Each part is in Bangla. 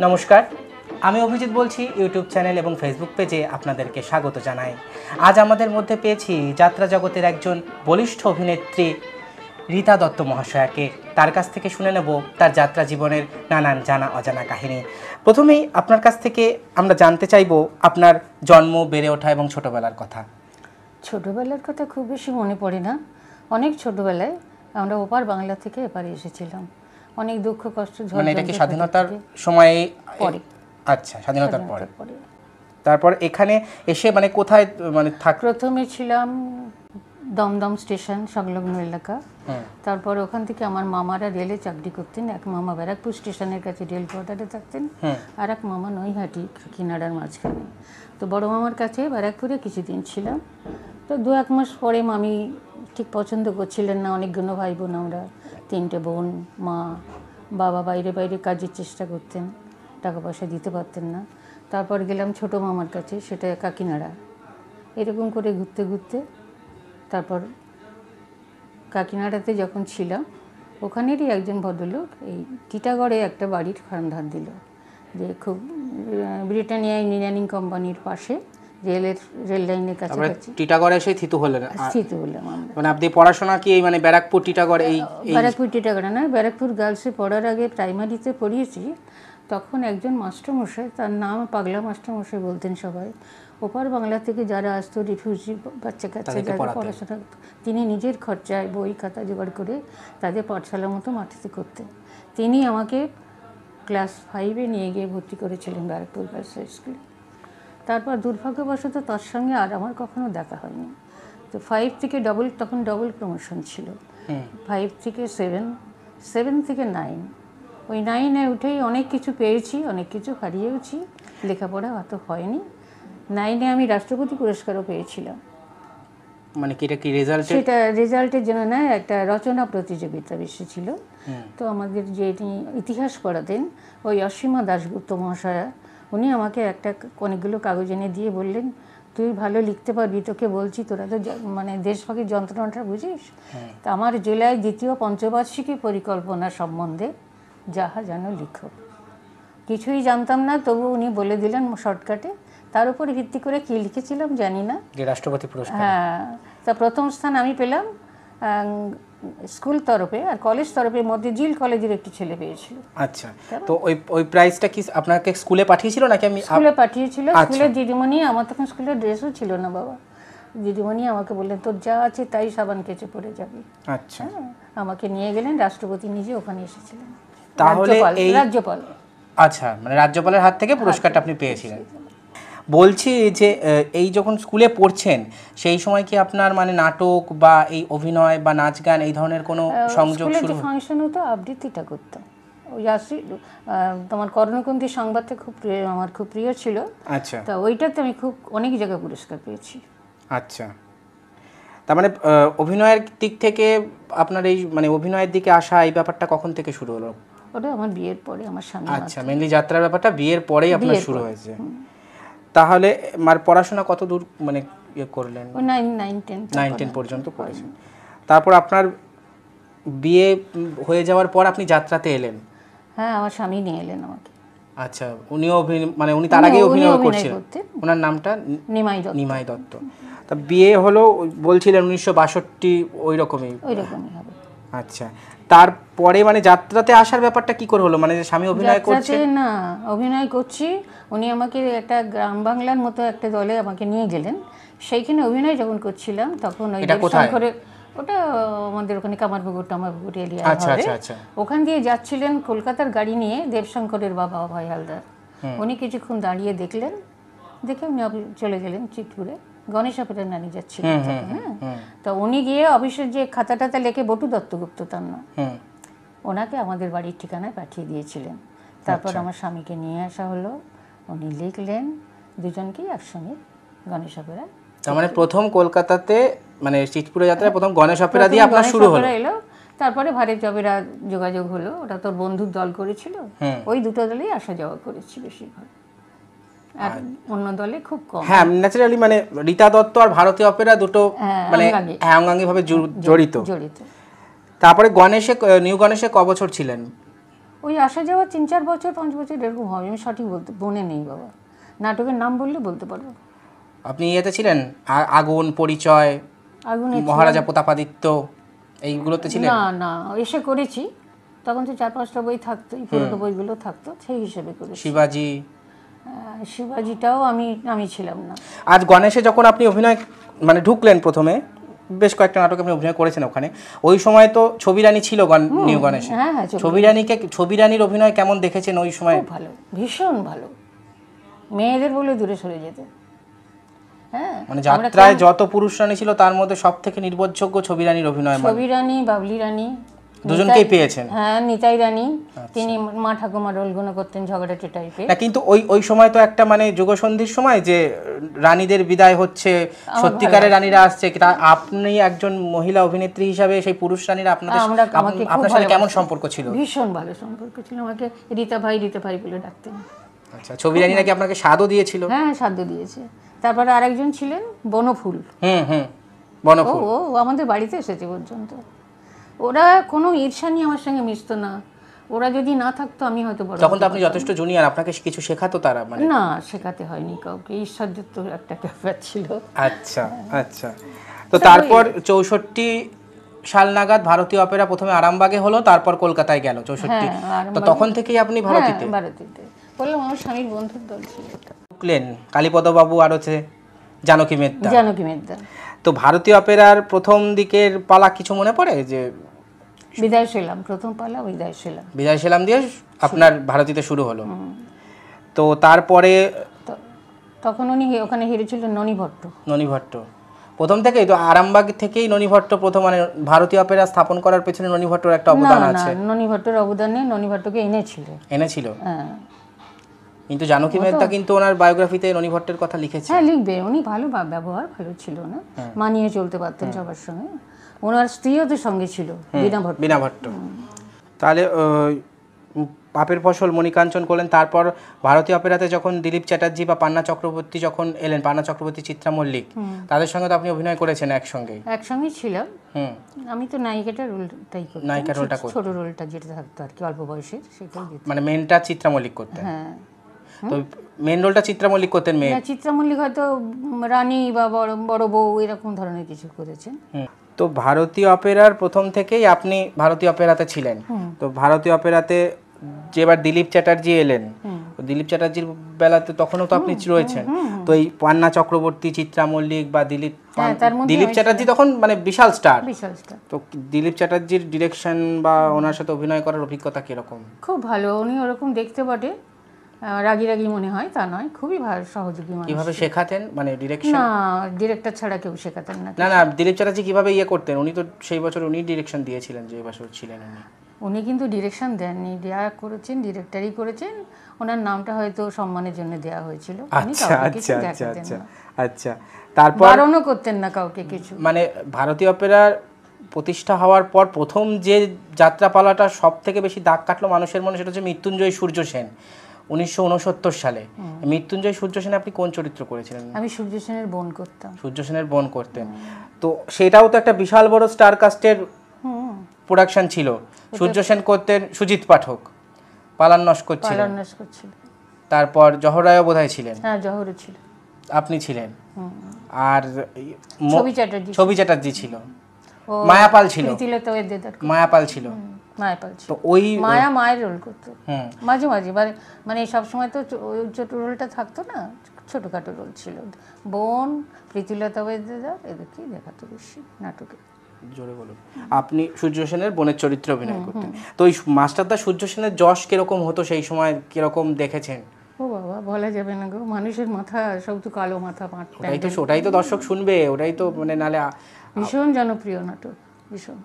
নমস্কার, আমি অভিজিৎ বলছি। ইউটিউব চ্যানেল এবং ফেসবুক পেজে আপনাদেরকে স্বাগত জানাই। আজ আমাদের মধ্যে পেয়েছি যাত্রা জগতের একজন বলিষ্ঠ অভিনেত্রী রীতা দত্ত মহাশয়াকে। তার কাছ থেকে শুনে নেব তার যাত্রা জীবনের নানান জানা অজানা কাহিনী। প্রথমেই আপনার কাছ থেকে আমরা জানতে চাইব আপনার জন্ম, বেড়ে ওঠা এবং ছোটবেলার কথা। ছোটবেলার কথা খুব বেশি মনে পড়ে না। অনেক ছোটবেলায় আমরা ওপার বাংলা থেকে এপারে এসেছিলাম। অনেক দুঃখ কষ্ট, মানে এটা কি স্বাধীনতার সময়ে পরে? আচ্ছা, স্বাধীনতার পরে। তারপর এখানে এসে মানে কোথায় মানে প্রথমে ছিলাম দমদম স্টেশন সংলগ্ন এলাকা। তারপর ওখান থেকে আমার মামারা রেলে চাকরি করতেন। এক মামা ব্যারাকপুর স্টেশনের কাছে রেল কোয়ার্টারে থাকতেন, আর এক মামা নৈহাটি কিনারার মাঝখানে। তো বড় মামার কাছে ব্যারাকপুরে কিছুদিন ছিলাম। তো 2-1 মাস পরে মামি ঠিক পছন্দ করছিলেন না। অনেকগুলো ভাই বোন আমরা, 3টে বোন, মা, বাবা বাইরে বাইরে কাজের চেষ্টা করতেন, টাকা পয়সা দিতে পারতেন না। তারপর গেলাম ছোট মামার কাছে, সেটা কাকিনাড়া। এরকম করে ঘুরতে ঘুরতে তারপর কাকিনাড়াতে যখন ছিলাম, ওখানেরই একজন ভদ্রলোক এই টিটাগড়ে একটা বাড়ির সন্ধান দিল, যে খুব ব্রিটানিয়া ইঞ্জিনিয়ারিং কোম্পানির পাশে রেল লাইনের কাছাকাছি। টিটাগড়ে এসে থিতু হলেন? থিতু হলাম আমরা। মানে আপনি পড়াশোনা কি এই মানে ব্যারাকপুর টিটাগড়? ব্যারাকপুর টিটাগড়ে না, ব্যারাকপুর গার্লসে পড়ার আগে প্রাইমারিতে পড়িয়েছি। তখন একজন মাস্টারমশাই, তার নাম পাগলা মাস্টারমশাই বলতেন সবাই, ওপার বাংলা থেকে যারা আসতো, রিফিউজি বাচ্চা কাচ্চা যারা পড়াশোনা, তিনি নিজের খরচায় বই খাতা জোগাড় করে তাদের পাঠশালার মতো মাটিতে করতেন। তিনি আমাকে ক্লাস 5-এ নিয়ে গিয়ে ভর্তি করেছিলেন ব্যারাকপুর গার্লস হাই স্কুলে। তারপর দুর্ভাগ্যবশত তার সঙ্গে আর আমার কখনো দেখা হয়নি। তো 5 থেকে তখন ডবল প্রমোশন ছিল, 5 থেকে 7 থেকে 9। ওই 9-এ উঠেই অনেক কিছু পেয়েছি, অনেক কিছু হারিয়েওছি, লেখাপড়া অত হয়নি। 9-এ আমি রাষ্ট্রপতি পুরস্কারও পেয়েছিলাম। মানে এটা কি রেজাল্ট? সেটা রেজাল্টের জন্য না, একটা রচনা প্রতিযোগিতা বেশি ছিল। তো আমাদের যে ইতিহাস পড়াতেন, ওই অসীমা দাশগুপ্ত মহাশয়া, উনি আমাকে অনেকগুলো কাগজ এনে দিয়ে বললেন, তুই ভালো লিখতে পারবি, তোকে বলছি, তোরা তো মানে দেশভাগের যন্ত্রণাটা বুঝিস। তা আমার জেলায় 2য় পঞ্চবার্ষিকী পরিকল্পনা সম্বন্ধে যাহা যেন লিখো। কিছুই জানতাম না, তবু উনি বলে দিলেন শর্টকাটে। তার উপর ভিত্তি করে কি লিখেছিলাম জানি না, যে রাষ্ট্রপতি পুরস্কার। হ্যাঁ, তা প্রথম স্থান আমি পেলাম স্কুল তরফে, আর কলেজ তরফের মধ্যে জিল কলেজের একটি ছেলে পেয়েছিল। আচ্ছা, তো ওই প্রাইজটা কি আপনাকে স্কুলে পাঠিয়েছিল নাকি? আমি স্কুলে পাঠিয়েছিল। স্কুলের দিদিমণি, আমার তখন স্কুলের ড্রেসও ছিল না বাবা, দিদিমণি আমাকে বললেন, তোর যা আছে তাই সাবান কেচে পড়ে যাবে। আচ্ছা, আমাকে নিয়ে গেলেন, রাষ্ট্রপতি নিজে ওখানে এসেছিলেন। তাহলে রাজ্যপাল। আচ্ছা, মানে রাজ্যপালের হাত থেকে পুরস্কারটা আপনি পেয়েছিলেন। বলছি যে এই যখন স্কুলে পড়ছেন, সেই সময় কি আপনার মানে নাটক বা এই অভিনয় বা নাচ গান এই ধরনের কোনো সংযোগ শুরু? স্কুলে ফাংশন হতো, আবৃত্তিটা করতাম। ওই তোমার কর্ণকুন্তী সংবাদটা আমার খুব প্রিয় ছিল। আচ্ছা, তা ওইটাতে আমি অনেক জায়গায় পুরস্কার পেয়েছি। আচ্ছা, তার মানে অভিনয়ের দিক থেকে আপনার এই মানে অভিনয়ের দিকে আসা এই ব্যাপারটা কখন থেকে শুরু হলো? ওটা আমার বিয়ের পরে, আমার স্বামী। আচ্ছা, মেনলি যাত্রার ব্যাপারটা বিয়ের পরেই আপনার শুরু হয়েছে। তাহলে আমার পড়াশোনা কত দূর মানে করলেন? 9-10 পর্যন্ত করেছেন। তারপর আপনার বিয়ে হয়ে যাওয়ার পর আপনি যাত্রাতে এলেন? হ্যাঁ, আমার স্বামী নিয়ে এলেন আমাকে। আচ্ছা, উনিও মানে উনি তার আগে অভিনয় করছিলেন? ওনার নামটা নিমাই দত্ত। তা বিয়ে হলো বলছিলেন 1962, ওই রকমই হবে। আচ্ছা, তারপরে মানে যাত্রাতে আসার ব্যাপারটা কি করে হলো? মানে স্বামী অভিনয় করছে? না, অভিনয় করছি, উনি আমাকে একটা গ্রাম বাংলার মতো একটা দলে আমাকে নিয়ে গেলেন। সেইখানে অভিনয় যখন করছিলাম, তখন ওই দেবশঙ্করের, ওটা আমাদের ওখানে কামারপুকুর এরিয়া হবে, ওখান দিয়ে যাচ্ছিলেন কলকাতার গাড়ি নিয়ে দেবশঙ্করের বাবা অভয় হালদার। উনি কিছুক্ষণ দাঁড়িয়ে দেখলেন, দেখে উনি চলে গেলেন চিতপুরে। গণেশ অপেরার নানি যাচ্ছিলেন। হ্যাঁ, তো উনি গিয়ে অফিসের যে খাতাটাতে লেখে বটু দত্তগুপ্ত, তার নাম, ওনাকে আমাদের বাড়ির ঠিকানায় পাঠিয়ে দিয়েছিলেন। তারপর আমার স্বামীকে নিয়ে আসা হলো, উনি লিখলেন, দুজনকেই একসঙ্গে গণেশ অপেরা। তার মানে প্রথম কলকাতাতে মানে চিতপুরে যাত্রায় প্রথম গণেশ অপেরা দিয়ে আপনার শুরু হলো। তারপরে ভারত অপেরা যোগাযোগ হলো, ওটা তোর বন্ধুর দল করেছিল, ওই দুটো দলেই আসা যাওয়া করেছি বেশিরভাগ, আর অন্য দলে খুব কম। হ্যাঁ, ন্যাচারালি মানে রীতা দত্ত আর ভারতীয় অপেরা দুটো মানে অঙ্গাঙ্গিভাবে জড়িত। তারপরে নিউ গণেশে ক বছর ছিলেন? ওই আসা যাওয়া 3-4 বছর 5 বছর এরকম হবে, আমি সঠিক বলতে মনে নেই বাবা, নাটকের নাম বললে বলতে পারবো। আপনি ইয়েতে ছিলেন আগুন, পরিচয়, আগুনে মহারাজা প্রতাপাদিত্য, এইগুলোতে ছিলেন? না না, এসে করেছি, তখন তো 4-5টা বই থাকতো, এই পুরোনো বইগুলো থাকতো, সেই হিসেবে করেছি। শিবাজি, শিবাজিটাও আমি ছিলাম না। আজ গণেশে যখন আপনি অভিনয় মানে ঢুকলেন প্রথমে, বেশ কয়েকটা নাটকে আপনি অভিনয় করেছেন ওখানে, ওই সময় তো ছবি রানী ছিল নিউ গণেশে। হ্যাঁ হ্যাঁ, ছবি রানীর অভিনয় কেমন দেখেছেন ওই সময়? খুব ভালো, ভীষণ ভালো, মেয়েদের বলে দূরে সরে যেত। হ্যাঁ, মানে যাত্রায় যত পুরুষ রানী ছিল তার মধ্যে সব থেকে নির্ভরযোগ্য ছবি রানীর অভিনয়। ছবি রানী, বাবলি রানী, দুজনকেই পেয়েছেন? হ্যাঁ, নিতাই রানী, তিনি মা ঠাকুমা রোলগুলো করতেন ঝগড়াটে টাইপের। না কিন্তু ওই সময় তো একটা মানে যুগসন্ধির সময় যে রানীদের বিদায় হচ্ছে, সত্যিকারের রানীরা আসছে, আপনি একজন মহিলা অভিনেত্রী হিসাবে সেই পুরুষ রানীরা আপনার সাথে কেমন সম্পর্ক ছিল? ভীষণ ভালো সম্পর্ক ছিল, আমাকে রীতা ভাই বলে ডাকতেন। আচ্ছা, ছবি রানী নাকি আপনাকে স্বাদও দিয়েছিল? হ্যাঁ, সাধ্য দিয়েছে। তারপরে আরেকজন ছিলেন বনফুল। বনফুল, ও আমাদের বাড়িতে এসেছে পর্যন্ত। ওরা কোনো ঈর্ষা নিয়ে আমার সঙ্গে মিশতো না, ওরা যদি না থাকতো আমি হয়তো বড়। তখন তো আপনি যথেষ্ট জুনিয়র, আপনাকে কিছু শেখাতো তারা? মানে না, শেখাতে হয়নি কাউকে, ঈশ্বরযুক্ত একটা ব্যাপার ছিল। আচ্ছা আচ্ছা। তো তারপর 64 সাল নাগাদ ভারতীয় অপেরা প্রথমে আরামবাগে হলো, তারপর কলকাতায় গেল 64। তো তখন থেকেই আপনি ভারতীতে? ভারতীতে বললাম, আমার স্বামীর বন্ধুর দল ছিল। ঢুকলেন কালীপদ বাবু আর হচ্ছে জানকী মেদদা। তো ভারতীয় অপেরার প্রথম দিকের পালা কিছু মনে পড়ে? যে বিদায় সেলাম, প্রথম পালা বিদায় সেলাম দিয়ে আপনার ভারতীতে শুরু হলো। তো তারপরে তখন উনি ওখানে হিরো ছিল ননী ভট্ট। প্রথম থেকেই তো আরামবাগ থেকেই ননী ভট্ট প্রথম, মানে ভারতীয় অপেরা স্থাপন করার পেছনে ননী ভট্টর একটা অবদান আছে। ননী ভট্টর অবদানে ননী ভট্টকে এনেছিল। হ্যাঁ, কিন্তু জানকী মেদদা কিন্তু ওনার বায়োগ্রাফিতে ননী ভট্টের কথা লিখেছে। হ্যাঁ, লিখবে, উনি ভালো ব্যবহার ভালো ছিল না, মানিয়ে চলতে পারতেন সবার সঙ্গে। ওনার স্ত্রীও তো সঙ্গে ছিল, বীণা ভট্ট। তাহলে পাপের ফসল, মণিকাঞ্চন করলেন। তারপর ভারতীয় অপেরাতে যখন দিলীপ চ্যাটার্জি বা পান্না চক্রবর্তী যখন এলেন, পান্না চক্রবর্তী, চিত্রা মল্লিক, তাদের সঙ্গে তো আপনি অভিনয় করেছেন একসঙ্গেই ছিলাম। আমি তো নায়িকার রোলটা করতাম, ছোট রোলটা যেটা থাকতো আর কি, অল্প বয়সের, সেটাই দিতাম। মানে মেনটা চিত্রা মল্লিক করতেন? হ্যাঁ। তো মেন রোলটা চিত্রা মল্লিক করতেন? চিত্রা মল্লিক হয়তো রানী বা বড় বউ এরকম ধরনের কিছু করেছেন। তো ভারতীয় অপেরার প্রথম থেকেই আপনি ভারতীয় অপেরাতে ছিলেন। তো ভারতীয় অপেরাতে যেবার দিলীপ চ্যাটার্জি এলেন, দিলীপ চ্যাটার্জির বেলাতে তখনও তো আপনি রয়েছেন। তো এই পান্না চক্রবর্তী, চিত্রা মল্লিক বা দিলীপ চ্যাটার্জি তখন মানে বিশাল স্টার। তো দিলীপ চ্যাটার্জির ডিরেকশন বা ওনার সাথে অভিনয় করার অভিজ্ঞতা কিরকম? খুব ভালো, উনি ওরকম দেখতে বটে, রাগি মনে হয় তা নয়, খুবই ভালো সহযোগী মানুষ। কিভাবে শেখাতেন মানে ডিরেকশন? না, ডিরেক্টর ছাড়া কেউ শেখাতেন না। না, দিলীপ চ্যাটার্জি কিভাবে করতেন? উনি তো সেই বছর উনি ডিরেকশন দিয়েছিলেন যে বছর ছিলেন উনি কিন্তু ডিরেকশন দেননি, করেছেন, ডিরেক্টরই করেছেন। ওনার নামটা হয়তো সম্মানের জন্য দেওয়া হয়েছিল। আচ্ছা। তারপর বারণও করতেন না কাউকে কিছু। মানে ভারতীয় অপেরার প্রতিষ্ঠা হওয়ার পর প্রথম যে যাত্রাপালাটা সব থেকে বেশি দাগ কাটলো মানুষের মনে, সেটা হচ্ছে মৃত্যুঞ্জয় সূর্য সেন, 1969 সালে। মৃত্যুঞ্জয় সূর্য সেন আপনি কোন চরিত্র করেছিলেন? আমি সূর্য সেনের বোন করতাম। সূর্য সেনের বোন করতেন। তো সেটাও তো একটা বিশাল বড় স্টার কাস্টের প্রোডাকশন ছিল। সূর্য সেন করতেন সুজিত পাঠক, পালান নস্কর ছিলেন, তারপর জহর রায়ও বোধহয় ছিলেন। হ্যাঁ, জহরও ছিল, আপনি ছিলেন, আর ছবি চ্যাটার্জি ছিল, মায়াপাল ছিল, মায়াপাল ছিল। তো ওই মায়ের রোল করতো মাঝে মাঝে, মানে সবসময় তো ছোট রোলটা থাকতো না, ছোটখাটো রোল ছিল। বোন, প্রীতিলতা ওয়েদেদার, এদেরকেই দেখাতো বেশি নাটকে। জোরে বলুন। আপনি সূর্য সেনের বোনের চরিত্রে অভিনয় করতেন। তো ওই মাস্টারদা সূর্য সেনের যশ কিরকম হতো সেই সময়, কিরকম দেখেছেন? ও বাবা, বলা যাবে না গো, মানুষের মাথা সব তো কালো মাথা, ওটাই তো দর্শক শুনবে, ওটাই তো মানে নালে। ভীষণ জনপ্রিয় নাটক, ভীষণ।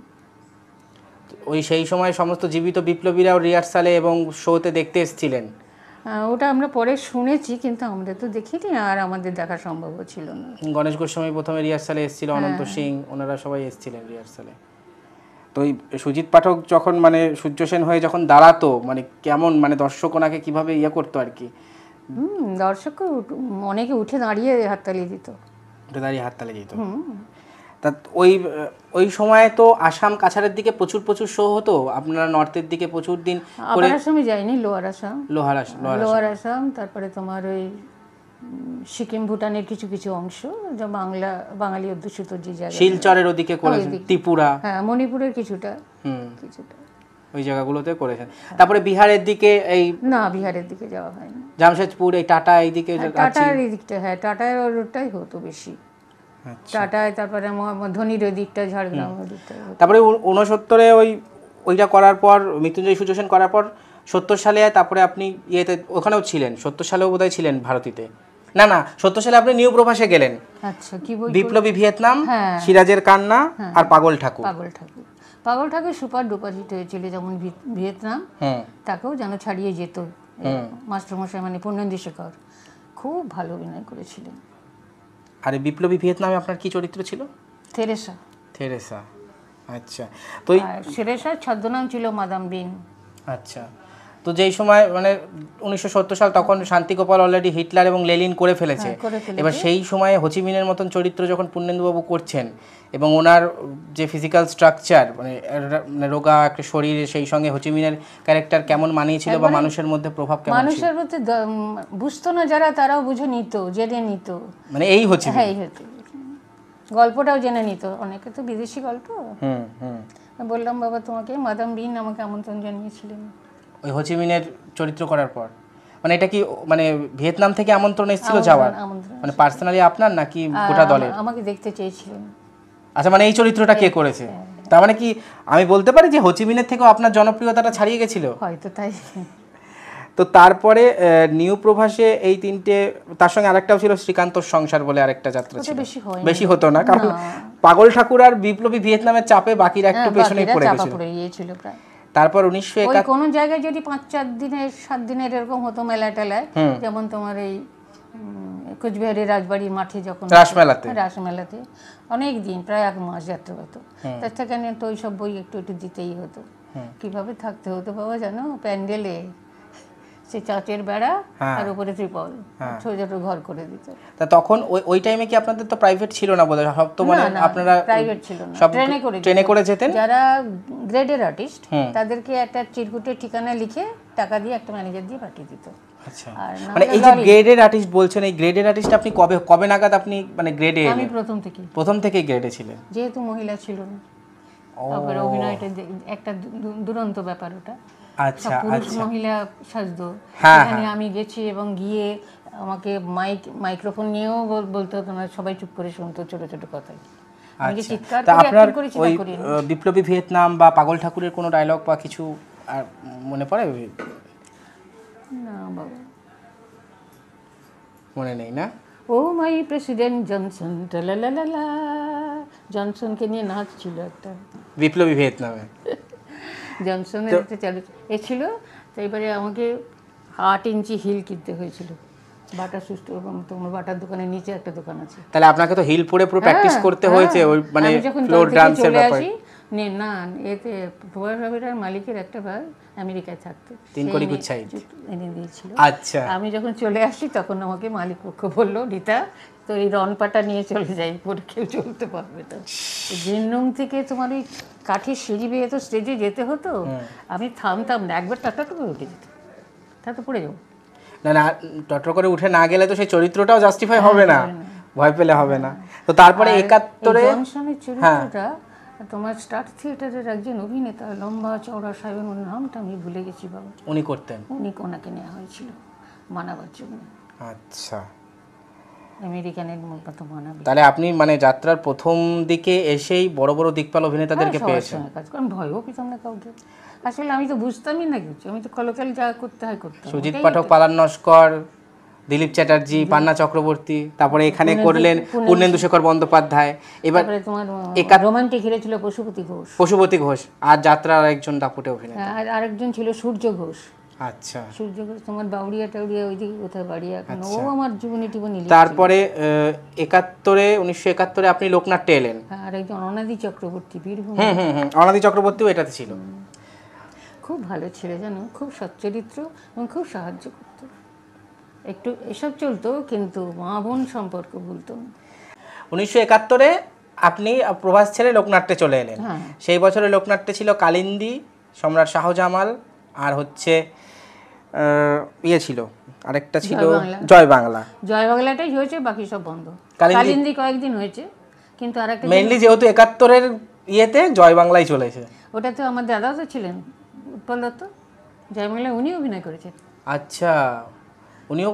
ওই সেই সময় সমস্ত জীবিত বিপ্লবীরাও রিহার্সালে এবং শোতে দেখতে এসেছিলেন। ওটা আমরা পরে শুনেছি, কিন্তু আমরা তো দেখিনি, আর আমাদের দেখা সম্ভব ছিল না। গণেশ গোস্বামী প্রথমে রিহার্সালে এসেছিল, অনন্ত সিং, ওনারা সবাই এসেছিলেন রিহার্সালে। তো ওই সুজিত পাঠক যখন মানে সূর্য সেন হয়ে যখন দাঁড়াতো, মানে কেমন, মানে দর্শক ওনাকে কিভাবে করতো আর কি? দর্শক অনেকে উঠে দাঁড়িয়ে হাততালি দিত। তা ওই ওই সময়ে তো আসাম কাছাড়ের দিকে প্রচুর প্রচুর শো হতো, আপনারা নর্থের দিকে প্রচুর দিন আপার আসামে যাইনি, লোয়ার আসাম, লোহার আসাম, তারপরে তোমার ওই সিকিম ভুটানের কিছু কিছু অংশ, যা বাঙালি অধ্যুষিত যে জায়গা, শিলচরের ওদিকে করেছেন, ত্রিপুরা, হ্যাঁ মণিপুরের কিছুটা। ওই জায়গাগুলোতে করেছেন। তারপরে বিহারের দিকে, এই না বিহারের দিকে যাওয়া হয়নি, জামশেদপুর, এই টাটা এই দিকে, টাটার এই দিকটা, হ্যাঁ টাটার ওটাই হতো বেশি, টাটায়, তারপরে ধনির ওই দিকটা, ঝাড়গ্রাম ওই দিকটা। তারপরে 69-এ ওইটা করার পর, মৃত্যুঞ্জয় সুযোশন করার পর 70 সালে তারপরে আপনি ইয়েতে ওখানেও ছিলেন, 70 সালেও বোধহয় ছিলেন ভারতীতে, না 70 সালে আপনি নিউ প্রভাসে গেলেন। আচ্ছা, কি বই? বিপ্লবী ভিয়েতনাম, সিরাজের কান্না আর পাগল ঠাকুর। পাগল ঠাকুর সুপার ডুপার হিট হয়েছিল, যেমন ভিয়েতনাম, তাকেও যেন ছাড়িয়ে যেত মাস্টারমশাই, মানে পূর্ণেন্দু শেখর খুব ভালো অভিনয় করেছিলেন। আর বিপ্লবী ভিয়েতনামে আপনার কি চরিত্র ছিল? থেরেসা। আচ্ছা, তো থেরেসার ছদ্মনাম ছিল মাদাম বিন। আচ্ছা, তো যেই সময় মানে 1970 সাল, তখন শান্তিগোপাল অলরেডি হিটলার এবং লেনিন করে ফেলেছে। এবার সেই সময়ে হোচিমিনের মতন চরিত্র যখন পূর্ণেন্দুবাবু করছেন, এবং ওনার যে ফিজিক্যাল স্ট্রাকচার, মানে রোগা একটা শরীর, সেই সঙ্গে হোচিমিনের ক্যারেক্টার কেমন মানিয়েছিল বা মানুষের মধ্যে প্রভাব কেমন ছিল? মানুষের মধ্যে বুঝতো না যারা, তারাও বুঝে নিত, জেনে নিত, মানে এই হোচিমিন, হ্যাঁ গল্পটাও জেনে নিত। অনেকে তো বিদেশি গল্প। বললাম বাবা তোমাকে, মাদাম বিন আমাকে আমন্ত্রণ জানিয়েছিলেন ওই হোচিমিনের চরিত্র করার পর। মানে এটা কি মানে ভিয়েতনাম থেকে আমন্ত্রণ এসেছিল যাওয়ার, মানে পার্সোনালি আপনার নাকি গোটা দলের? আমাকে দেখতে চেয়েছিলেন। আচ্ছা, মানে এই চরিত্রটা কে করেছে? তার মানে কি আমি বলতে পারি যে হোচিমিনের থেকেও আপনার জনপ্রিয়তাটা ছাড়িয়ে গেছিল? হয়তো তাই। তো তারপরে নিউ প্রভাসে এই তিনটে, তার সঙ্গে আরেকটাও ছিল শ্রীকান্তর সংসার বলে আরেকটা যাত্রা ছিল, বেশি হতো না, কারণ পাগল ঠাকুর আর বিপ্লবী ভিয়েতনামের চাপে বাকিরা একটু পেছনেই পড়ে গিয়েছিল। তারপর 1971 কোন জায়গায় যদি 5-4 দিনের 7 দিনের এরকম হতো মেলা টেলায়, যেমন তোমার এই কোচবিহারের রাজবাড়ির মাঠে যখন রাসমেলাতে অনেক দিন, প্রায় 1 মাস যাত্রা হতো, তার থেকে তো ওই সব বই একটু একটু দিতেই হতো। কিভাবে থাকতে হতো বাবা জানো, প্যান্ডেলে সে চাঁচের বেড়া আর উপরে ত্রিপল, ছোট ছোট ঘর করে দিত। তা তখন ওই টাইমে কি আপনাদের তো প্রাইভেট ছিল না বোধহয়, সব তো মানে আপনারা প্রাইভেট ছিল না, ট্রেনে করে যেতেন? যারা গ্রেডের আর্টিস্ট তাদেরকে একটা চিরকুটের ঠিকানা লিখে টাকা দিয়ে একটা ম্যানেজার দিয়ে পাঠিয়ে দিত। আচ্ছা, মানে এই যে গ্রেডের আর্টিস্ট বলছেন, এই গ্রেডের আর্টিস্ট আপনি কবে নাগাদ আপনি মানে গ্রেডে? আমি প্রথম থেকেই গ্রেডে ছিলেন, যেহেতু মহিলা ছিল না। তারপরে অভিনয়টা একটা দুরন্ত ব্যাপার ওটা। আচ্ছা, পুরুষ মহিলা সাজতো, এখানে আমি গেছি এবং গিয়ে আমাকে মাইক্রোফোন নিয়েও বলতে হতো না, সবাই চুপ করে শুনতো ছোট ছোট কথাই। আমি চিৎকার করে অ্যাক্টিং করেছি না করি। বিপ্লবী ভিয়েতনাম বা পাগল ঠাকুরের কোনো ডায়লগ বা কিছু আর মনে পড়ে? না বাবা, মনে নেই না? ও মাই প্রেসিডেন্ট জনসন, টালালালা, জনসনকে নিয়ে নাচ ছিল একটা বিপ্লবী ভিয়েতনামে। জনসনের একটা এ ছিল। তো এবারে আমাকে 8 ইঞ্চি হিল কিনতে হয়েছিল, বাটা সুস্থ, এবং তোমার বাটার দোকানের নিচে একটা দোকান আছে। তাহলে আপনাকে তো হিল পরে পুরো প্র্যাকটিস করতে হয়েছে, ওই মানে ফ্লোর ডান্সের ব্যাপারে। না এতে প্রভাস রাবিরার মালিকের একটা ভাই আমেরিকায় থাকতো, 3 কোটি গুচ্ছাই এনে দিয়েছিল। আচ্ছা, আমি যখন চলে আসি তখন আমাকে মালিক পক্ষ বললো, রীতা তো এই রনপাটা নিয়ে চলে যাই, পরে কেউ চলতে পারবে তো। জিননুং থেকে তোমার ওই কাঠের সিঁড়ি বেয়ে তো স্টেজে যেতে হতো, আমি থামতাম না, একবার টাটা করে উঠে যেত, তা তো পড়ে যাবো। না টটর করে উঠে না গেলে তো সেই চরিত্রটাও জাস্টিফাই হবে না, ভয় পেলে হবে না। তো তারপরে 71-এ জনসনের চরিত্রটা তোমার স্টার থিয়েটারের একজন অভিনেতা, লম্বা চওড়া সাহেবের নামটা আমি ভুলে গেছি বাবা, উনি করতেন, ওনাকে নেওয়া হয়েছিল মানাবার জন্য। আচ্ছা, আমেরিকানের মতো মানাবে। তাহলে আপনি মানে যাত্রার প্রথম দিকে এসেই বড় বড় দিকপাল অভিনেতাদেরকে পেয়েছেন? কারণ ভয়ও পেতাম না কাউকে, আসলে আমি তো বুঝতামই না কিছু, আমি তো কলোকাল যা করতে হয় করতাম। সুজিত পাঠক, পালান নস্কর, দিলীপ চ্যাটার্জি, পান্না চক্রবর্তী, তারপরে এখানে করলেন পূর্ণেন্দু শেখর বন্দ্যোপাধ্যায়। এবার তোমার রোমান্টিক হিরো ছিল পশুপতি ঘোষ, আর যাত্রার একজন দাপুটে অভিনেতা, আর আরেকজন ছিল সূর্য ঘোষ। আচ্ছা, সূর্য ঘোষ তোমার বাউড়িয়া টাউড়িয়া ওইদিকে কোথায় বাড়ি এখন, ও আমার জীবনী টিবনী। তারপরে 1971-এ আপনি লোকনাট্যে এলেন। আর একজন অনাদি চক্রবর্তী, বীরভূম। অনাদি চক্রবর্তীও এটাতে ছিল। খুব ভালো ছিল জানো, খুব সচ্চরিত্র এবং খুব সাহায্য করতো। একটু এসব চলতো কিন্তু মা বোন সম্পর্ক ভুলতো না। 1971-এ আপনি প্রভাস ছেড়ে লোকনাট্যে চলে এলেন। হ্যাঁ। সেই বছরে লোকনাট্যে ছিল কালিন্দী, সম্রাট শাহজামাল, আর হচ্ছে ইয়ে ছিল, আরেকটা ছিল জয় বাংলা। জয় বাংলাটাই হয়েছে, বাকি সব বন্ধ। কালিন্দী কয়েকদিন হয়েছে, কিন্তু আরেকটা মেইনলি যেহেতু ৭১-এর ইয়েতে জয় বাংলায় চলেছে। ওটা তো আমার দাদা তো ছিলেন, উৎপল দত্ত, জয় বাংলায় উনি অভিনয় করেছেন। আচ্ছা, উনিও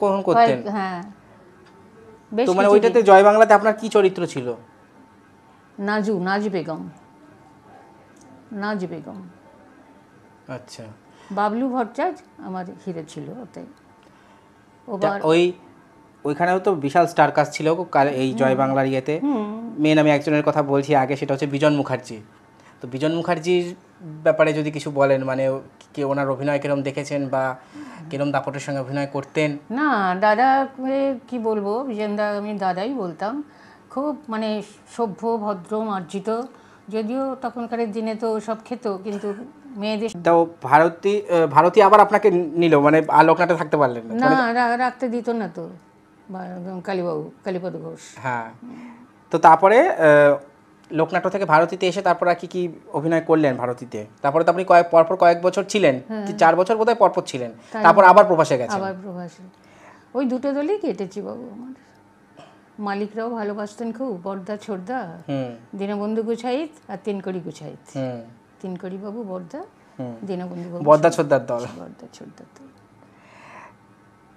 কখন করতেন? হ্যাঁ, তো মানে ওইটাতে জয় বাংলাতে আপনার কি চরিত্র ছিল? নাজ বেগম। আচ্ছা, বাবলু ভট্টাচার্য আমার হিরো ছিল ওতে। ওইখানেও তো বিশাল স্টার কাস্ট ছিল এই জয় বাংলার ইয়েতে। মেন আমি একজনের কথা বলছি আগে, সেটা হচ্ছে বিজন মুখার্জি। তো বিজন মুখার্জির ব্যাপারে যদি কিছু বলেন, মানে ওনার অভিনয় কিরম দেখেছেন বা কিরম দাপটের সঙ্গে অভিনয় করতেন? না, দাদা কি বলবো, বিজনদা আমি দাদাই বলতাম। খুব মানে সভ্য, ভদ্র, মার্জিত। যদিও তখনকার দিনে তো সব খেত, কিন্তু মেয়েদের তো ভারতী আবার আপনাকে নিল, মানে আর লোকনাটে থাকতে পারলেন না? না, রাখতে দিত না তো কালীপদ ঘোষ। হ্যাঁ, তো তারপরে লোকনাট্য থেকে ভারতীতে এসে তারপর আর কি অভিনয় করলেন ভারতীতে? তারপরে তো আপনি পরপর কয়েক বছর ছিলেন, 4 বছর বোধহয় পরপর ছিলেন, তারপর আবার প্রবাসে গেছেন। আবার প্রবাসে ওই দুটো দলই কেটেছি বাবু আমার। মালিকরাও ভালোবাসতেন খুব, বর্দা ছোটদা, দীনবন্ধু গুছাইত আর তিনকড়ি গুছাইত। তিনকড়ি বাবু বর্দা, দীনবন্ধু বাবু বর্দা ছোটদার দল।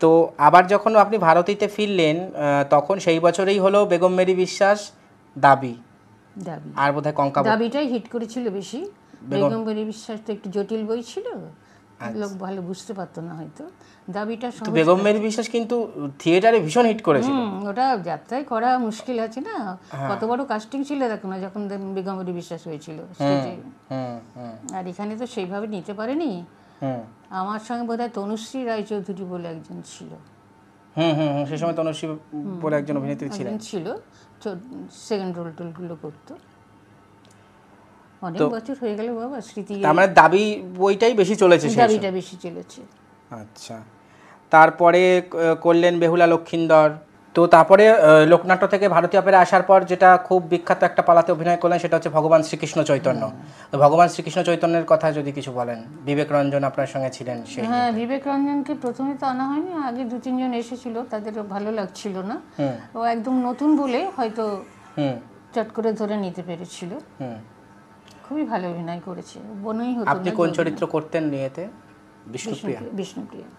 তো আবার যখন আপনি ভারতীতে ফিরলেন, তখন সেই বছরেই হলো বেগম মেরি বিশ্বাস, দাবি, আর বোধহয় কঙ্কা। দাবিটাই হিট করেছিল বেশি। বেগম মেরি বিশ্বাস তো একটু জটিল বই ছিল, লোক ভালো বুঝতে পারতো না হয়তো। দাবিটা বেগম মেরি বিশ্বাস কিন্তু থিয়েটারে ভীষণ হিট করেছিল। ওটা যাত্রায় করা মুশকিল আছে না, কত বড় কাস্টিং ছিল দেখো না যখন বেগম মেরি বিশ্বাস হয়েছিল স্টেজে। আর এখানে তো সেইভাবে নিতে পারেনি। আমার সঙ্গে বোধহয় তনুশ্রী রায়চৌধুরী বলে একজন ছিল। সেই সময় তনুশ্রী বলে একজন অভিনেত্রী ছিল, সেকেন্ড রোল টোলগুলো করতো। অনেক বছর হয়ে গেল বাবা, স্মৃতি। তার মানে দাবি বইটাই বেশি চলেছে, দাবিটা বেশি চলেছে। আচ্ছা, তারপরে করলেন বেহুলা লক্ষিন্দর। তো তারপরে লোকনাট্য থেকে ভারতীয় অপেরা আসার পর যেটা খুব বিখ্যাত একটা পালাতে অভিনয় করলেন, সেটা হচ্ছে ভগবান শ্রীকৃষ্ণ চৈতন্য। তো ভগবান শ্রীকৃষ্ণ চৈতন্যের কথা যদি কিছু বলেন। বিবেক রঞ্জন আপনার সঙ্গে ছিলেন সেই। হ্যাঁ, বিবেক রঞ্জনকে প্রথমে তো আনা হয়নি, আগে 2-3 জন এসেছিল, তাদের ভালো লাগছিল না। ও একদম নতুন বলে হয়তো চট করে ধরে নিতে পেরেছিল। খুবই ভালো অভিনয় করেছে, মনেই হতো না। আপনি কোন চরিত্র করতেন নিয়েতে? বিষ্ণুপ্রিয়া।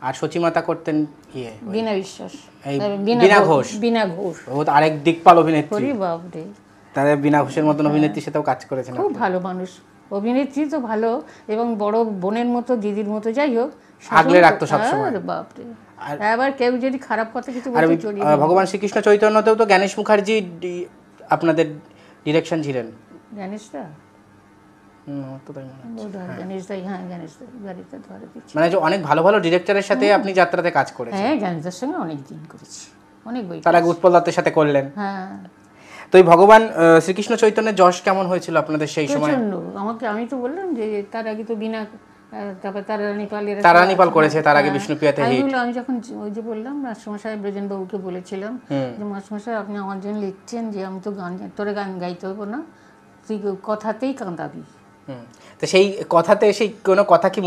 আর সচিমাতা করতেন বীণা বিশ্বাস, বীণা ঘোষ। ও তো আরেক দিকপাল অভিনেত্রী। বাপরে, তাহলে বীণা ঘোষের মতন অভিনেত্রী সাথেও কাজ করেছেন। খুব ভালো মানুষ, অভিনেত্রী তো ভালো, এবং বড় বোনের মতো, দিদির মতো, যাই হোক আগলে রাখতো সবসময়। বাপরে, আবার কেউ যদি খারাপ কথা কিছু বলতে চলে। ভগবান শ্রীকৃষ্ণ চৈতন্যতেও তো গণেশ মুখার্জি আপনাদের ডিরেকশন ছিলেন। গণেশদা, মানে যে অনেক ভালো ভালো ডিরেক্টরের সাথে আপনি যাত্রাতে কাজ করেছেন। হ্যাঁ, গণেশদার সঙ্গে অনেক দিন করেছি, অনেক বই। তার আগে উৎপল দত্তের সাথে করলেন। হ্যাঁ। তো এই ভগবান শ্রীকৃষ্ণ চৈতন্যের যশ কেমন হয়েছিল আপনাদের সেই সময়? আমি তো বললাম যে তার আগে তো বিনা, তারপর তারানি পাল করেছে, তার আগে বিষ্ণুপ্রিয়াতে হিট। আমি যখন ওই যে বললাম মাস্টারমশাই ব্রজেনবাবুকে বলেছিলাম যে মাস্টারমশাই আপনি আমার জন্য লিখছেন যে আমি তো তোরে গান গাইতে হবো না, তুই কথাতেই কাঁদাবি। তো সেই কথাতে সেই কোনো কথা কি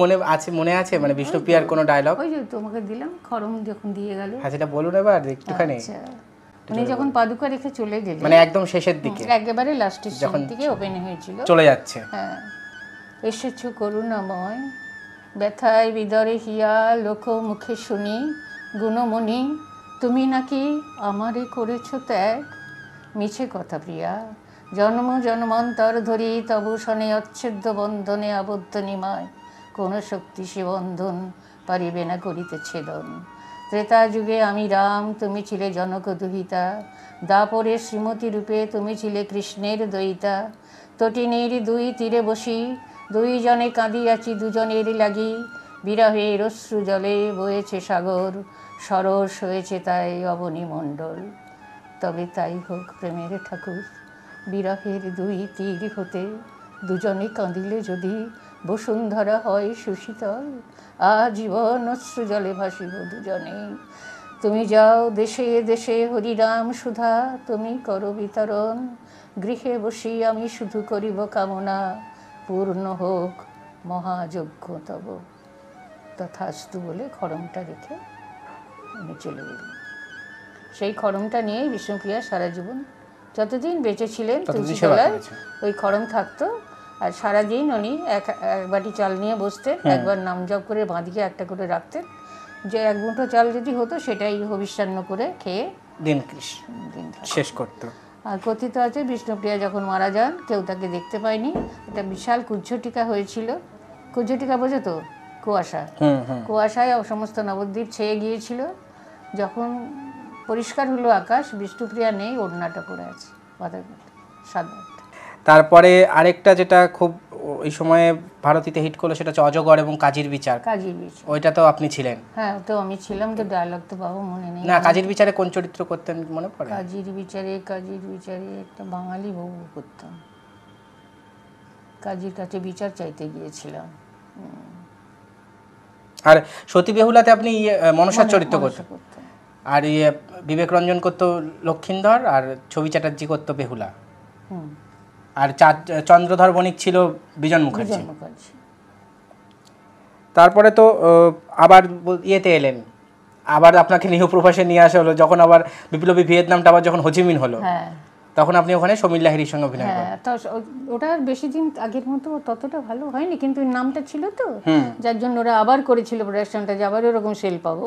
মনে আছে মানে বিষ্ণুপ্রিয়ার কোনো ডায়লগ? ওই যে তোমাকে দিলাম, খরম যখন দিয়ে গেল। হ্যাঁ, সেটা বলুন এবার একটুখানি। উনি যখন পাদুকা রেখে চলে গেলেন, মানে একদম শেষের দিকে, একেবারে লাস্টের দিকে ওপেন হয়েছিল, চলে যাচ্ছে। হ্যাঁ, এসেছো করুণাময়, ব্যথায় বিদরে হিয়া, লোক মুখে শুনি গুণমণি, তুমি নাকি আমারে করেছো ত্যাগ, মিছে কথা প্রিয়া, জন্ম জন্মান্তর ধরি তবু শনে অচ্ছেদ্য বন্ধনে আবদ্ধ নিমায়, কোন শক্তি সে বন্ধন পারিবে না করিতে ছেদন। ত্রেতা যুগে আমি রাম, তুমি ছিলে জনক দুহিতা, দাপরে শ্রীমতী রূপে তুমি ছিলে কৃষ্ণের দয়িতা, তটিনীর 2 তীরে বসি 2 জনে কাঁদিয়াছি 2 জনের লাগি, বিরহের অশ্রু জলে বয়েছে সাগর, সরস হয়েছে তাই অবনী মণ্ডল। তবে তাই হোক প্রেমের ঠাকুর, বিরহের 2 তীর হতে 2 জনে কাঁদিলে যদি বসুন্ধরা হয় সুশীতল, আজীবন অশ্রু জলে ভাসিব 2 জনে। তুমি যাও দেশে দেশে হরিরাম সুধা, তুমি করো বিতরণ, গৃহে বসি আমি শুধু করিব কামনা, পূর্ণ হোক মহাযজ্ঞ তব। তথাস্তু বলে খড়মটা রেখে উনি চলে গেলেন। সেই খড়মটা নিয়েই বিষ্ণুপ্রিয়া সারা জীবন যতদিন বেঁচে ছিলেন তুলসী তলায় ওই খড়ম থাকতো। আর সারাদিন উনি এক বাটি চাল নিয়ে বসতেন, একবার নাম জপ করে বাঁদিকে একটা করে রাখতেন, যে এক মুঠো চাল যদি হতো সেটাই হবিষ্যান্ন করে খেয়ে দিন দিন শেষ করতো। আর কথিত আছে বিষ্ণুপ্রিয়া যখন মারা যান কেউ তাকে দেখতে পায়নি। একটা বিশাল কুজ্ঝটিকা হয়েছিল। কুজ্ঝটিকা বোঝো তো? কুয়াশা। কুয়াশায় সমস্ত নবদ্বীপ ছেয়ে গিয়েছিল। যখন পরিষ্কার হলো আকাশ, বিষ্ণুপ্রিয়া নেই, ওড়নাটা পড়ে আছে মাথার মধ্যে সাদা। তারপরে আরেকটা যেটা খুব ওই সময়ে ভারতীতে হিট করলো সেটা হচ্ছে অজগর এবং কাজীর বিচার। কাজীর বিচার, ওইটা তো আপনি ছিলেন। হ্যাঁ তো আমি ছিলাম, তো ডায়লগ তো বাবা মনে নেই। না, কাজীর বিচারে কোন চরিত্র করতেন মনে পড়ে? কাজীর বিচারে একটা বাঙালি বউ করতাম। কাজীর কাছে বিচার চাইতে গিয়েছিলাম। আর সতী বেহুলাতে আপনি মনসার চরিত্র করতেন। করতাম। আর বিবেক রঞ্জন করতো লক্ষিন্দর, আর ছবি চ্যাটার্জি করতো বেহুলা। আর চন্দ্রধর বণিক ছিল বিজন মুখার্জি। তারপরে তো আবার ইয়েতে এলেন, আবার আপনাকে নিউ প্রভাসে নিয়ে আসা হলো যখন আবার বিপ্লবী ভিয়েতনামটা আবার যখন হোচিমিন হলো, তখন আপনি ওখানে সমীর লাহিড়ীর সঙ্গে অভিনয় করেন। তো ওটা বেশি দিন আগের মতো ততটা ভালো হয়নি, কিন্তু নামটা ছিল তো, যার জন্য ওরা আবার করেছিল প্রোডাকশনটা যে আবার ওরকম সেল পাবো।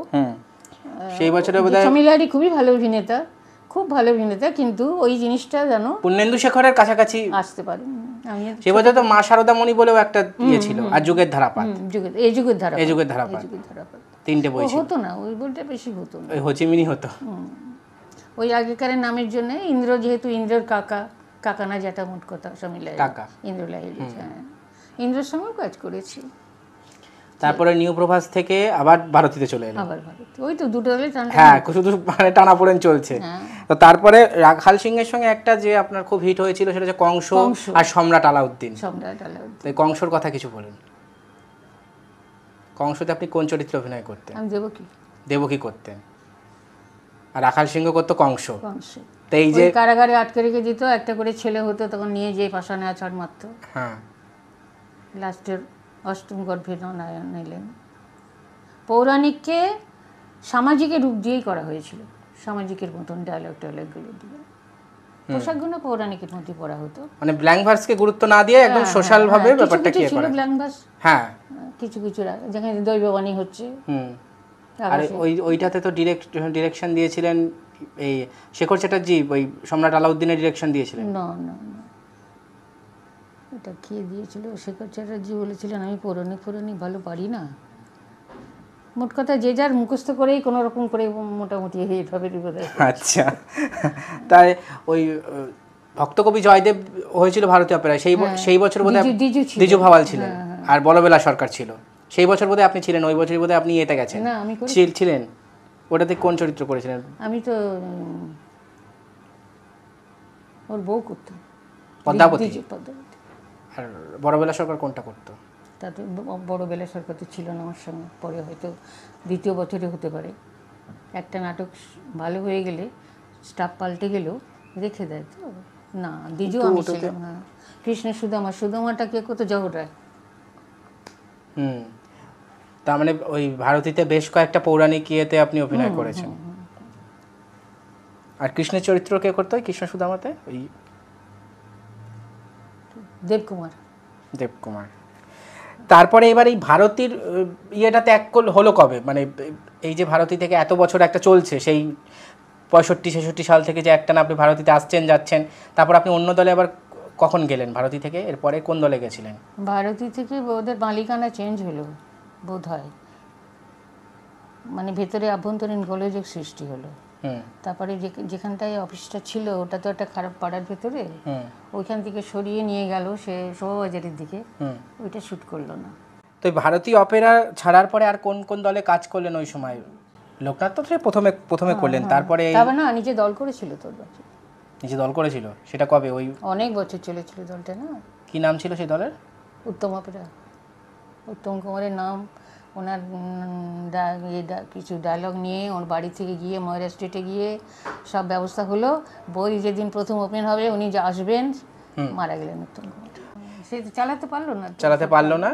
সেই বছরে বোধহয় সমীর লাহিড়ী খুবই ভালো অভিনেতা, খুব ভালো অভিনেতা, কিন্তু ওই জিনিসটা যেন পূর্ণেন্দু শেখরের কাছাকাছি আসতে পারে। সেই বছর তো মা শারদা মণি বলেও একটা ইয়ে ছিল, আর যুগের ধারাপাত, এই যুগের ধারাপাত তিনটে বই ছিল। হতো না, ওই বইটা বেশি হতো না, ওই হোচিমিনই হতো। ওই আগেকারের নামের জন্য ইন্দ্র, যেহেতু ইন্দ্রর কাকা না জ্যাঠা, মোট কথা সমীর লাহিড়ী, ইন্দ্র লাহিড়ী। হ্যাঁ, ইন্দ্রর সঙ্গেও কাজ করেছি। তারপরে নিউ প্রভাস থেকে আবার ভারতীতে চলে এলো। আবার ভারত, ওই তো দুটো দলে হ্যাঁ, শুধু মানে টানাপোড়েন চলছে। তো তারপরে রাখাল সিংহের সঙ্গে একটা যে আপনার খুব হিট হয়েছিল সেটা হচ্ছে কংস আর সম্রাট আলাউদ্দিন। তো কংসর কথা কিছু বলুন। কংসতে আপনি কোন চরিত্রে অভিনয় করতেন? আমি দেবকী করতেন, আর রাখাল সিংহ করতো কংস। তো এই যে কারাগারে আটকে রেখে দিত, একটা করে ছেলে হতো, তখন নিয়ে যেয়ে পাশানে আছাড় মারতো। হ্যাঁ, লাস্টের অষ্টম গর্ভে নিলেন। পৌরাণিককে সামাজিকের রূপ দিয়েই করা হয়েছিল, সামাজিকের মতন ডায়লগগুলো দিয়ে। পোশাকগুলো পৌরাণিকের মধ্যে পড়া হতো, মানে ব্ল্যাঙ্ক ভার্সকে গুরুত্ব না দিয়ে একদম সোশ্যাল ভাবে ব্যাপারটা কি ছিল ব্ল্যাঙ্ক ভার্স। হ্যাঁ, কিছু যেখানে দৈববাণী হচ্ছে। আর ওইটাতে তো ডিরেকশন দিয়েছিলেন এই শেখর চ্যাটার্জি, ওই সম্রাট আলাউদ্দিনের ডিরেকশন দিয়েছিলেন। না, এটা কে দিয়েছিল? শেখর চ্যাটার্জি বলেছিলেন আমি পৌরাণিক ভালো পারি না। মোট কথা যে যার মুখস্থ করেই কোনো রকম করে মোটামুটি এইভাবে। আচ্ছা, তাই ওই ভক্তকবি জয়দেব হয়েছিল ভারতীয় অপেরায় সেই বছর বোধহয় দ্বিজু ভাওয়াল ছিলেন, আর বলবেলা সরকার ছিল সেই বছর বোধহয় আপনি ছিলেন। ওই বছরই বোধহয় আপনি এতে গেছেন। না, আমি ছিলেন। ওটাতে কোন চরিত্র করেছিলেন? আমি তো ওর বউ করতাম, পদ্মাবতী। আর বড়বেলা সরকার কোনটা করতো? তাতে বড়বেলা সরকার তো ছিল না আমার সঙ্গে, পরে হয়তো দ্বিতীয় বছরে হতে পারে। একটা নাটক ভালো হয়ে গেলে স্টাফ পাল্টে গেলেও রেখে দেয় তো। না, দ্বিজু আমি ছিলাম। হ্যাঁ, কৃষ্ণ সুদামাটা কে করতো? জহর রায়। তার মানে ওই ভারতীতে বেশ কয়েকটা পৌরাণিক ইয়েতে আপনি অভিনয় করেছেন। আর কৃষ্ণের চরিত্র কে করতো কৃষ্ণ সুদামাতে? ওই দেবকুমার। তারপরে এবার এই ভারতীর ইয়েটা ত্যাগ হলো কবে? মানে এই যে ভারতী থেকে এত বছর একটা চলছে, সেই 65-66 সাল থেকে যে একটা না আপনি ভারতীতে আসছেন যাচ্ছেন, তারপর আপনি অন্য দলে আবার কখন গেলেন ভারতী থেকে? এরপরে কোন দলে গেছিলেন? ভারতী থেকে ওদের মালিকানা চেঞ্জ হলো বোধ হয়, মানে ভেতরে আভ্যন্তরীণ গোলযোগ সৃষ্টি হলো। তারপরে যেখানটায় অফিসটা ছিল ওটা তো একটা খারাপ পাড়ার ভেতরে, ওইখান থেকে সরিয়ে নিয়ে গেল সে শোভাবাজারের দিকে, ওইটা শ্যুট করলো না। তো ভারতীয় অপেরা ছাড়ার পরে আর কোন কোন দলে কাজ করলেন ওই সময়? লোকনাথ তো প্রথমে করলেন, তারপরে না নিজে দল করেছিল, নিজে দল করেছিল। সেটা কবে? ওই অনেক বছর চলেছিল দলটা। না, কি নাম ছিল সেই দলের? উত্তম অপেরা। উত্তম কুমারের নাম ওনার কিছু ডায়লগ নিয়ে ওর বাড়ি থেকে গিয়ে ময়রা স্ট্রিটে গিয়ে সব ব্যবস্থা হলো। বই যেদিন প্রথম ওপেন হবে উনি যে আসবেন, মারা গেলেন উত্তম কুমার। সে তো চালাতে পারলো না,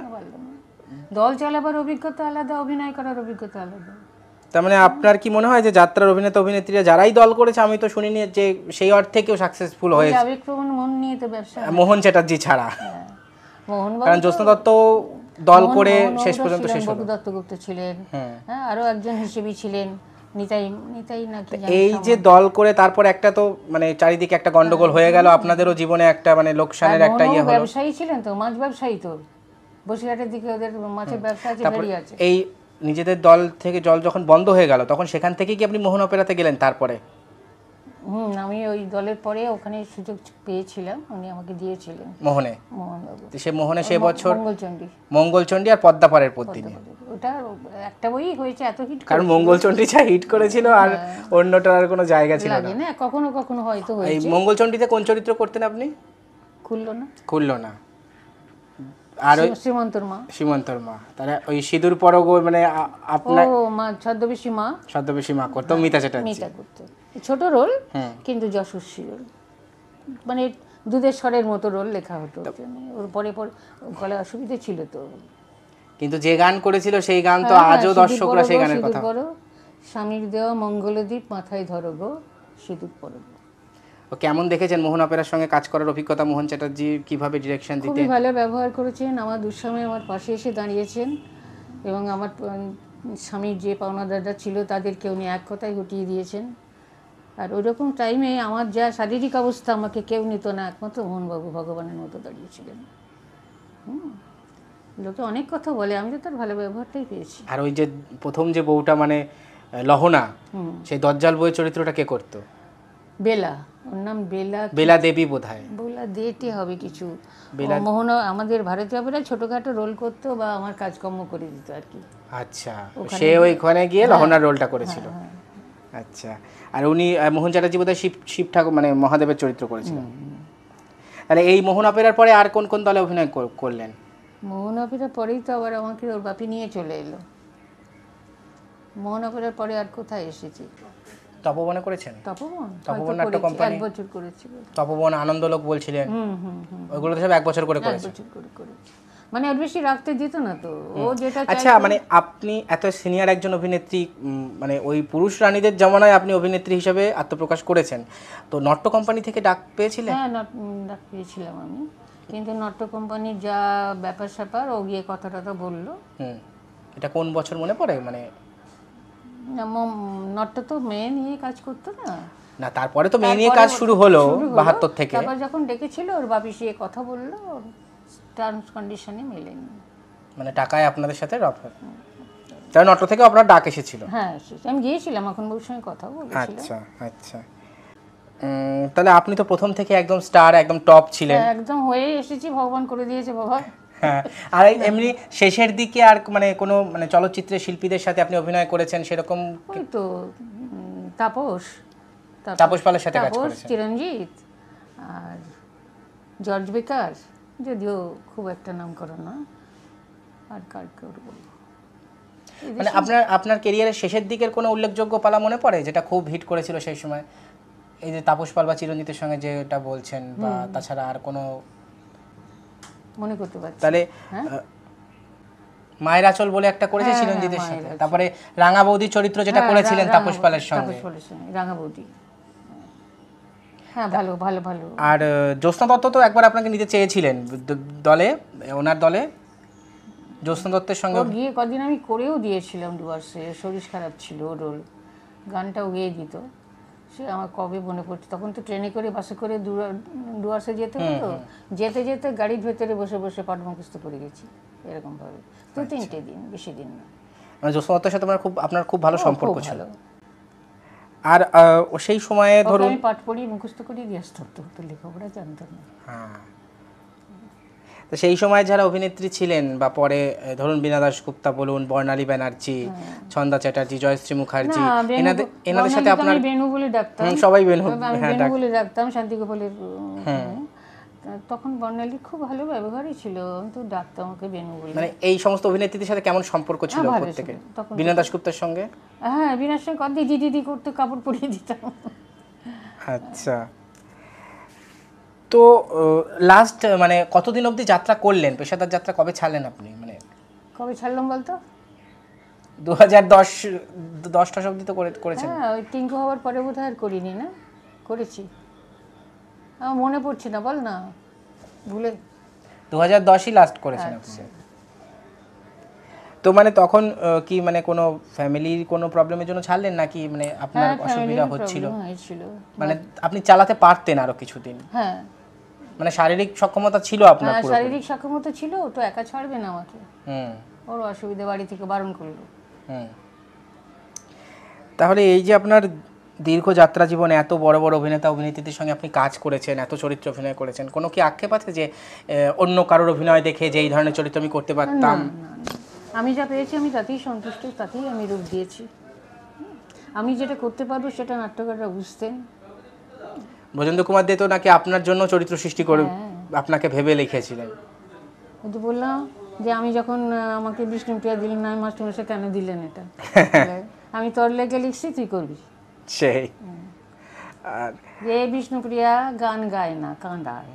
দল চালাবার অভিজ্ঞতা আলাদা, অভিনয় করার অভিজ্ঞতা আলাদা। তার মানে আপনার কি মনে হয় যে যাত্রার অভিনেতা অভিনেত্রীরা যারাই দল করেছে, আমি তো শুনিনি যে সেই অর্থে কেউ সাকসেসফুল হয়েছে, আবেগপ্রবণ মন নিয়ে তো ব্যবসা, মোহন চ্যাটার্জি ছাড়া। মোহনবাবু, কারণ জ্যোৎস্না দত্ত দল করে শেষ পর্যন্ত শেষ হলো। বটু দত্তগুপ্ত ছিলেন, হ্যাঁ, আরো একজন হিসেবে ছিলেন নিতাই নাকি। এই যে দল করে তারপর একটা তো মানে চারিদিকে একটা গন্ডগোল হয়ে গেল, আপনাদেরও জীবনে একটা মানে লোকসানের একটা ইয়ে হলো। ব্যবসায়ী ছিলেন তো, মাছ ব্যবসায়ী তো, বসিরহাটের দিকে ওদের মাছের ব্যবসা আছে, বেরিয়ে আছে। এই নিজেদের দল থেকে জল যখন বন্ধ হয়ে গেল তখন সেখান থেকে কি আপনি মোহন অপেরাতে গেলেন তারপরে? আমি ওই দলের পরে ওখানে সুযোগ পেয়েছিলাম, উনি আমাকে দিয়েছিলেন মোহনে। মোহনবাবু সে মোহনে সে বছর মঙ্গলচণ্ডী আর পদ্মাপাড়ের পদ্মিনী, ওটা একটা বই হয়েছে, এত হিট, কারণ মঙ্গলচণ্ডী যা হিট করেছিল আর অন্যটার আর কোনো জায়গা ছিল না। কখনো কখনো হয়তো হয়েছে। এই মঙ্গলচণ্ডীতে কোন চরিত্র করতেন আপনি? খুললো না আর সীমন্তর মা। তাহলে ওই সিঁদুর পরগ মানে আপনার ছদ্মবেশী মা করতো মিতা চ্যাটার্জি। করতো ছোট রোল, কিন্তু যশস্বী রোল, মানে দুধের স্বরের মতো রোল লেখা হতো। ওর পরে গলা অসুবিধা ছিল তো, কিন্তু যে গান করেছিল সেই গান তো আজও দর্শকরা সেই গানের কথা। স্বামীর দেওয়া মঙ্গলদ্বীপ মাথায় ধরো গো সিঁদুর পরগ। কেমন দেখেছেন মোহন অপেরার সঙ্গে কাজ করার অভিজ্ঞতা? মোহন চ্যাটার্জি কিভাবে ডিরেকশন দিতেন? খুবই ভালো ব্যবহার করেছেন, আমার দুঃসময়ে আমার পাশে এসে দাঁড়িয়েছেন, এবং আমার স্বামীর যে পাওনাদাররা ছিল তাদেরকে উনি এক কথায় হটিয়ে দিয়েছেন। আর ওইরকম টাইমে আমার যা শারীরিক অবস্থা, আমাকে কেউ নিত না, একমাত্র মোহনবাবু ভগবানের মতো দাঁড়িয়েছিলেন। লোকে অনেক কথা বলে, আমি তো তার ভালো ব্যবহারটাই পেয়েছি। আর ওই যে প্রথম যে বউটা মানে লহনা, সেই দজ্জাল বউয়ের চরিত্রটা কে করতো? বেলা, ওর নাম বেলা দেবী বোধহয়, বেলা দেটি হবে কিছু। মোহন আমাদের ভারতীয় অপেরায় ছোটখাটো রোল করতো বা আমার কাজকর্ম করে দিত আর কি। আচ্ছা, সে ওইখানে গিয়ে লহনার রোলটা করেছিল। আচ্ছা, আর উনি মোহন চ্যাটার্জি বোধহয় শিব ঠাকুর মানে মহাদেবের চরিত্র করেছিলেন। তাহলে এই মোহন অপেরার পরে আর কোন কোন দলে অভিনয় করলেন? মোহন অপেরার পরেই তো আবার আমাকে ওর বাপি নিয়ে চলে এলো। মোহন অপেরার পরে আর কোথায় এসেছি? তপবনে করেছেন? তপবন নাট্য কোম্পানি 1 বছর করেছিল। তপবন, আনন্দলোক বলছিলেন, ওইগুলো তো সব 1 বছর করে করেছে। মানে আর বেশি রাখতে দিত না তো ও যেটা। আচ্ছা, মানে আপনি এত সিনিয়র একজন অভিনেত্রী, মানে ওই পুরুষ রানীদের জামানায় আপনি অভিনেত্রী হিসেবে আত্মপ্রকাশ করেছেন, তো নাট্য কোম্পানি থেকে ডাক পেয়েছিলেন? হ্যাঁ, ডাক পেয়েছিলাম আমি, কিন্তু নাট্য কোম্পানির যা ব্যাপার স্যাপার, ও গিয়ে কথাটা বললো। এটা কোন বছর মনে পড়ে? মানে নাট্য তো মেয়ে নিয়ে কাজ করতো না, তারপরে তো মেয়ে নিয়ে কাজ শুরু হলো 72 থেকে। তারপর যখন ডেকেছিল ওর বাপি সে কথা বললো, টার্মস কন্ডিশনে মেলেনি, মানে টাকায় আপনাদের সাথে তার নাট্য থেকে আপনার ডাক এসেছিল? হ্যাঁ, আমি গিয়েছিলাম, এখন বউর সঙ্গে কথা বলেছিলাম। আচ্ছা আচ্ছা, তাহলে আপনি তো প্রথম থেকে একদম স্টার, একদম টপ ছিলেন। একদম হয়ে এসেছি, ভগবান করে দিয়েছে বাবা। হ্যাঁ, আর এমনি শেষের দিকে আর মানে কোনো মানে চলচ্চিত্রের শিল্পীদের সাথে আপনি অভিনয় করেছেন সেরকম? ওই তো তাপস পালের সাথে কাজ করেছেন, চিরঞ্জিত আর জর্জ বেকার, যদিও খুব একটা নাম করো না, আর কার করব। মানে আপনার ক্যারিয়ারের শেষের দিকের কোনো উল্লেখযোগ্য পালা মনে পড়ে যেটা খুব হিট করেছিল সেই সময়? এই যে তাপস পাল বা চিরঞ্জিতের সঙ্গে যেটা বলছেন, বা তাছাড়া আর কোনো মনে করতে পারছি? তাহলে মায়ের আঁচল বলে একটা করেছে চিরঞ্জিতের সাথে, তারপরে রাঙা বৌদি চরিত্র যেটা করেছিলেন তাপস পালের সঙ্গে, রাঙা বৌদি। হ্যাঁ, ভালো ভালো ভালো। আর জ্যোৎস্না দত্ত তো একবার আপনাকে নিতে চেয়েছিলেন দলে, ওনার দলে জ্যোৎস্না দত্তের সঙ্গে গিয়ে কদিন আমি করেও দিয়েছিলাম ডুয়ার্সে, শরীর খারাপ ছিল, রোল গানটাও গেয়ে দিত। সে আমার কবে মনে পড়ছে, তখন তো ট্রেনে করে বাসে করে ডুয়ার্সে যেতে হতো, যেতে যেতে গাড়ির ভেতরে বসে বসে পাঠ মুখস্থ করে গেছি এরকমভাবে। 2-3 দিন, বেশি দিন না। মানে জ্যোৎস্না দত্তের সাথে আপনার খুব ভালো সম্পর্ক ছিল। আর সেই সময়ে ধরুন আমি পাঠ পড়ি মুখস্থ করে দিয়ে আসতে হতো, লেখাপড়া জানতাম না। হ্যাঁ, তো সেই সময় যারা অভিনেত্রী ছিলেন বা পরে ধরুন বীণা দাশগুপ্তা বলুন, বর্ণালী ব্যানার্জি, ছন্দা চ্যাটার্জি, জয়শ্রী মুখার্জি, এনাদের সাথে আপনার বেনু বলে ডাকতাম, সবাই বেনু বলে ডাকতাম, শান্তিগোপালের তখন বর্ণালীর খুব ভালো ব্যবহারই ছিল, আমি তো ডাকতাম আমাকে বেনু বলে। মানে এই সমস্ত অভিনেত্রীদের সাথে কেমন সম্পর্ক ছিল ভালো প্রত্যেকের? ছিল তখন। বীণা দাশগুপ্তের সঙ্গে? হ্যাঁ, বিনার সঙ্গে দিদি দিদি করতে কাপড় পরিয়ে দিতাম। আচ্ছা, তো লাস্ট মানে কতদিন অবধি যাত্রা করলেন, পেশাদার যাত্রা কবে ছাড়লেন আপনি? মানে কবে ছাড়লাম বলতো? 2010 অবধি তো করেছেন। হ্যাঁ, ওই টিঙ্কু হওয়ার পরে বোধহয় আর করিনি, না করেছি আমার মনে পড়ছে না, বল না, ভুলে। 2010ই লাস্ট করেছেন আপনি। আচ্ছা। তো মানে তখন কি মানে কোনো ফ্যামিলির কোনো প্রবলেমের জন্য ছাড়লেন, নাকি মানে আপনার হ্যাঁ, অসুবিধা ফ্যামিলির হচ্ছিল? প্রবলেম হয়েছিল। মানে আপনি চালাতে পারতেন আরো কিছুদিন, হ্যাঁ, মানে শারীরিক সক্ষমতা ছিল আপনার হ্যাঁ, পুরোপুরি? শারীরিক সক্ষমতা ছিল, ও তো একা ছাড়বে না আমাকে, হুম ওর অসুবিধা, বাড়ি থেকে বারণ করলো। হুম। তাহলে এই যে আপনার দীর্ঘ যাত্রা জীবনে এত বড় বড় অভিনেতা অভিনেত্রীদের সঙ্গে আপনি কাজ করেছেন, এত চরিত্র অভিনয় করেছেন, কোনো কি আক্ষেপ আছে যে অন্য কারোর অভিনয় দেখে যে এই ধরনের চরিত্র আমি করতে না, পারতাম? না, না, আমি যা পেয়েছি আমি তাতেই সন্তুষ্ট, তাতেই আমি রূপ দিয়েছি। আমি যেটা করতে পারবো সেটা নাট্যকাররা বুঝতেন। ব্রজেন্দ্র কুমার দে তো নাকি আপনার জন্য চরিত্র সৃষ্টি করে হ্যাঁ। আপনাকে ভেবে লিখেছিলেন। কিন্তু বললাম যে আমি যখন আমাকে বিষ্ণুপ্রিয়া দিলেন না, মাস্টারমশাই কেন দিলেন এটা? আমি তোর লেগে লিখছি, তুই করবি। সেই আর যে বিষ্ণুপ্রিয়া গান গায় না, কাঁদায়,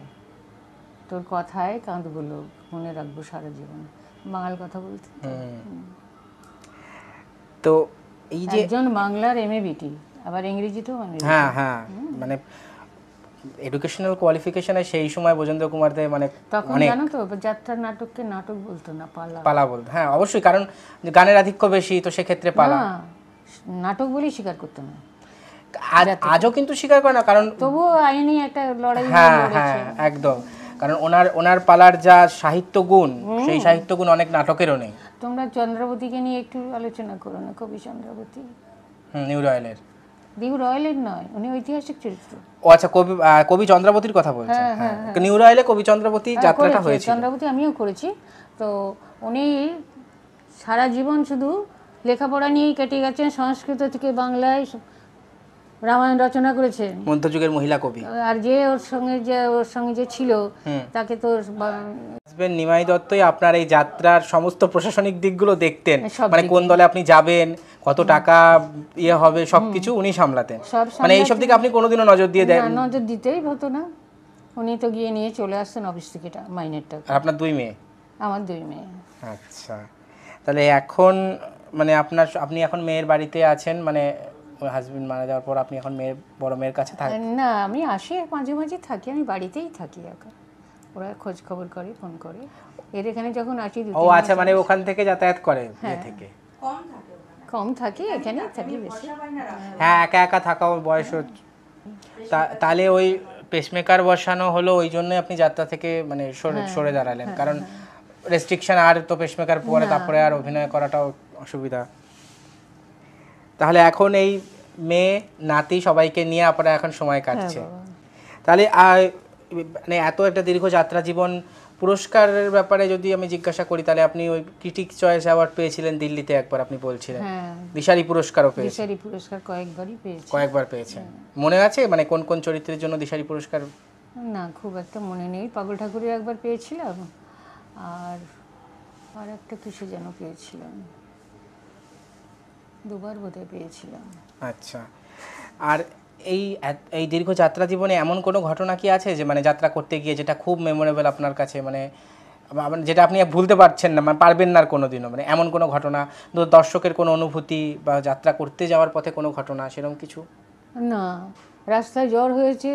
তোর কথায় কাঁদগুলো মনে রাখবো সারা জীবন, বাঙাল কথা বলতে। তো এই যে একজন বাংলার MA BT, আবার ইংরেজিতেও হ্যাঁ হ্যাঁ, মানে এডুকেশনাল কোয়ালিফিকেশনে সেই সময় ব্রজেন্দ্র কুমার দে মানে তখন অনেক জানো তো, যাত্রার নাটককে নাটক বলতো না, পালা। পালা বলতো। হ্যাঁ অবশ্যই, কারণ যে গানের আধিক্য বেশি, তো সেক্ষেত্রে পালা। না, নাটক বলেই স্বীকার করতো না, আজও কিন্তু স্বীকার করে না, কারণ তবুও আইনি একটা লড়াই হ্যাঁ লড়েছে। হ্যাঁ একদম, কারণ ওনার পালার যা সাহিত্য গুণ, সেই সাহিত্য গুণ অনেক নাটকেরও নেই। তোমরা চন্দ্রাবতীকে নিয়ে একটু আলোচনা করো না, কবি চন্দ্রাবতী। নিউ রয়্যালের? নিউ রয়্যালের নয়, উনি ঐতিহাসিক চরিত্র। ও আচ্ছা, কবি চন্দ্রাবতীর কথা বলছেন। হ্যাঁ, নিউ রয়্যালে কবি চন্দ্রাবতী যাত্রাটা হয়েছিল। চন্দ্রাবতী আমিও করেছি। তো উনি সারা জীবন শুধু লেখাপড়া নিয়েই কেটে গেছেন, সংস্কৃত থেকে বাংলায় রামায়ণ রচনা করেছেন। মধ্যযুগের মহিলা কবি। আর যে ওর সঙ্গে যে ছিল, তাকে তো হাজবেন্ড নিমাই দত্তই আপনার এই যাত্রার সমস্ত প্রশাসনিক দিকগুলো দেখতেন, সব মানে কোন দলে আপনি যাবেন, কত টাকা ইয়ে হবে, সবকিছু উনি সামলাতেন। সব মানে এইসব দিকে আপনি কোনোদিনও নজর দিয়ে দেন? না, নজর দিতেই হতো না, উনি তো গিয়ে নিয়ে চলে আসতেন অফিস থেকে মাইনের টাকা। আর আপনার 2 মেয়ে? আমার 2 মেয়ে। আচ্ছা, তাহলে এখন মানে আপনি এখন মেয়ের বাড়িতে আছেন, মানে হাজবেন্ড মারা যাওয়ার পর আপনি এখন বড় মেয়ের কাছে থাকেন? না, আমি আসি মাঝে মাঝে থাকি, আমি বাড়িতেই থাকি এখন, ওরা খোঁজ খবর করে, ফোন করে। এর এখানে যখন আসি ও আচ্ছা, মানে ওখান থেকে যাতায়াত করে থেকে? কম থাকি, এখানেই থাকি বেশি। হ্যাঁ, একা একা থাকা ওর বয়স তাহলে ওই পেসমেকার বসানো হলো, ওই জন্য আপনি যাত্রা থেকে মানে সরে দাঁড়ালেন, কারণ রেস্ট্রিকশন, আর তো পেসমেকার পরে তারপরে আর অভিনয় করাটাও অসুবিধা। তাহলে এখন এই মেয়ে নাতি সবাইকে নিয়ে আপনারা এখন সময় কাটছে। তাহলে মানে এত একটা দীর্ঘ যাত্রা জীবন, পুরস্কারের ব্যাপারে যদি আমি জিজ্ঞাসা করি, তাহলে আপনি ওই ক্রিটিক চয়েস অ্যাওয়ার্ড পেয়েছিলেন দিল্লিতে একবার, আপনি বলছিলেন দিশারি পুরস্কারও পেয়েছেন। দিশারি পুরস্কার কয়েকবার পেয়েছেন। মনে আছে মানে কোন কোন চরিত্রের জন্য দিশারি পুরস্কার? না, খুব একটা মনে নেই। পাগল ঠাকুরের একবার পেয়েছিলাম, আর একটা কিসে যেন পেয়েছিলাম, 2বার বোধহয় পেয়েছিলাম। আচ্ছা, আর এই দীর্ঘ যাত্রা জীবনে এমন কোনো ঘটনা কি আছে যে মানে যাত্রা করতে গিয়ে যেটা খুব মেমোরেবল আপনার কাছে, মানে যেটা আপনি ভুলতে পারছেন না, মানে পারবেন না আর কোনোদিনও, মানে এমন কোনো ঘটনা, দর্শকের কোনো অনুভূতি বা যাত্রা করতে যাওয়ার পথে কোনো ঘটনা, সেরকম কিছু? না, রাস্তায় জ্বর হয়েছে,